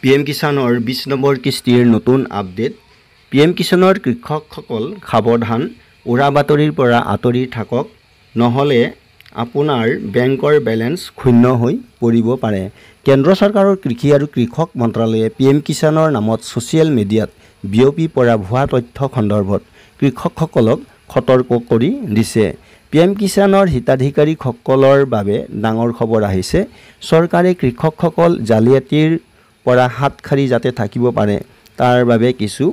PM কিষাণৰ 20 number কিস্তিৰ নতুন update. PM কিষাণৰ কৃষকসকল সাৱধান, উৰা বাতৰিৰ পৰা আঁতৰি থাকক, নহ'লে আপোনাৰ বেংকৰ বেলেন্স শূন্য হৈ পৰিব পাৰে। কেন্দ্ৰ চৰকাৰৰ কৃষি আৰু কৃষক মন্ত্ৰালয়ে PM কিষাণৰ নামত ছ'চিয়েল মিডিয়াত বিয়পি পৰা ভুৱা তথ্য সন্দৰ্ভত কৃষকসকলক সতৰ্ক কৰি দিছে। PM কিষাণৰ হিতাধিকাৰীসকলৰ বাবে ডাঙৰ খবৰ আহিছে। চৰকাৰে কৃষকসকল জালিয়াতিৰ পৰা হাত সাৰি যাতে থাকিব পাৰে তাৰ বাবে কিছু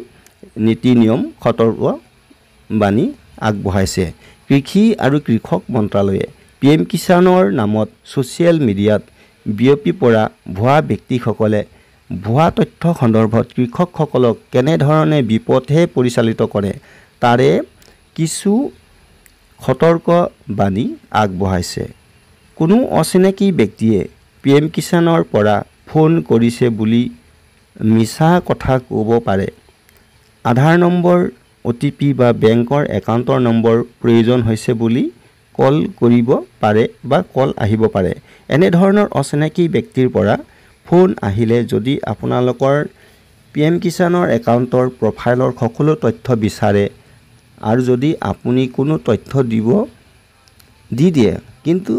নীতি নিয়ম সতৰ্কবাণী আগবঢ়াইছে। কৃষি আৰু কৃষক মন্ত্ৰালয়ে PM কিষাণৰ নামত ছ'চিয়েল মিডিয়াত বিয়পি পৰা ভুৱা ব্যক্তিসকলে ভুৱা তথ্য সন্দৰ্ভত কৃষকসকলক কেনেধৰণে বিপথে পৰিচালিত কৰে তাৰে কিছু সতৰ্কবাণী আগবঢ়াইছে। কোনো অচিনাকি ব্যক্তিয়ে PM কিষাণৰ পৰা ফোন কৰিছে বুলি মিছা কথা ক'ব পাৰে। আধাৰ নম্বৰ, OTP বা বেংকৰ একাউণ্টৰ নম্বৰ প্ৰয়োজন হৈছে বুলি কল কৰিব পাৰে বা কল আহিব পাৰে। এনেধৰণৰ অচিনাকি ব্যক্তিৰ পৰা ফোন আহিলে যদি আপোনালোকৰ PM কিষাণৰ একাউণ্টৰ প্ৰফাইলৰ সকলো তথ্য বিচাৰে আৰু যদি আপুনি কোনো তথ্য দি দিয়ে কিন্তু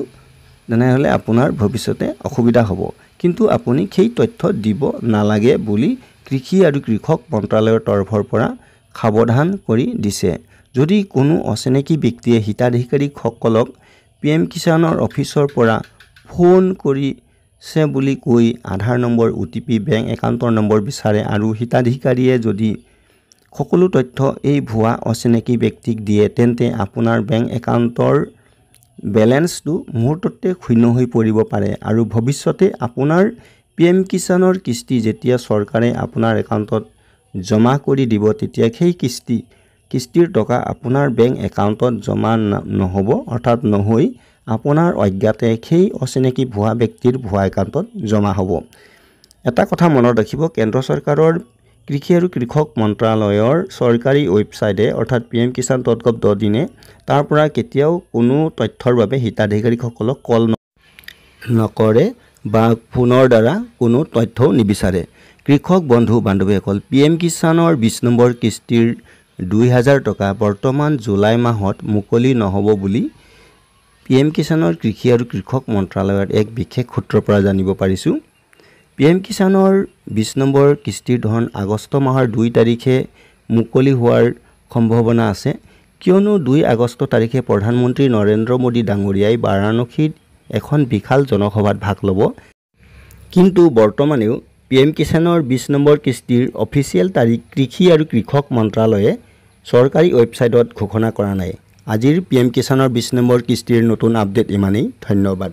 তেনেহ'লে আপোনাৰ ভৱিষ্যতে অসুবিধা হ'ব। কিন্তু আপুনি সেই তথ্য দিব নালাগে বুলি কৃষি আৰু কৃষক মন্ত্ৰালয়ৰ তৰফৰ পৰা সাৱধান কৰি দিছে। যদি কোনো অচিনাকি ব্যক্তিয়ে হিতাধিকাৰীসকলক PM কিষাণৰ অফিচৰ পৰা ফোন কৰিছে বুলি কৈ আধাৰ নম্বৰ, OTP, বেংক একাউণ্টৰ নম্বৰ বিচাৰে আৰু হিতাধিকাৰীয়ে যদি সকলো তথ্য এই ভুৱা অচিনাকি ব্যক্তিক দিয়ে তেন্তে আপোনাৰ বেংক একাউণ্টৰ বেলেন্সটো মুহূৰ্ততে শূন্য হৈ পৰিব পাৰে আৰু ভৱিষ্যতে আপোনাৰ PM কিষাণৰ কিস্তি যেতিয়া চৰকাৰে আপোনাৰ একাউণ্টত জমা কৰি দিব তেতিয়া সেই কিস্তিৰ টকা আপোনাৰ বেংক একাউণ্টত জমা নহ'ব, অৰ্থাৎ নহৈ আপোনাৰ অজ্ঞাতে সেই অচিনাকি ভুৱা ব্যক্তিৰ ভুৱা একাউণ্টত জমা হ'ব। এটা কথা মনত ৰাখিব, কেন্দ্ৰ চৰকাৰৰ কৃষি আৰু কৃষক মন্ত্ৰালয়ৰ চৰকাৰী ৱেবছাইটে অৰ্থাৎ pmkisan.gov.in তাৰ পৰা কেতিয়াও কোনো তথ্যৰ বাবে হিতাধিকাৰীসকলক কল নকৰে বা ফোনৰ দ্বাৰা কোনো তথ্যও নিবিচাৰে। কৃষক বন্ধু বান্ধৱীসকল, PM কিষাণৰ 20 নম্বৰ কিস্তিৰ 2000 টকা বৰ্তমান জুলাই মাহত মুকলি নহ'ব বুলি PM কিষাণৰ কৃষি আৰু কৃষক মন্ত্ৰালয়ৰ এক বিশেষ সূত্ৰৰ পৰা জানিব পাৰিছোঁ। PM কিষাণৰ 20 নম্বৰ কিস্তিৰ ধন আগষ্ট মাহৰ 2 তাৰিখে মুকলি হোৱাৰ সম্ভাৱনা আছে, কিয়নো 2 আগষ্ট তাৰিখে প্ৰধানমন্ত্ৰী নৰেন্দ্ৰ মোদী ডাঙৰীয়াই বাৰাণসীত এখন বিশাল জনসভাত ভাগ ল'ব। কিন্তু বৰ্তমানেও PM কিষাণৰ 20 নম্বৰ কিস্তিৰ অফিচিয়েল তাৰিখ কৃষি আৰু কৃষক মন্ত্ৰালয়ে চৰকাৰী ৱেবছাইটত ঘোষণা কৰা নাই। আজিৰ PM কিষাণৰ 20 নম্বৰ কিস্তিৰ নতুন আপডেট ইমানেই। ধন্যবাদ।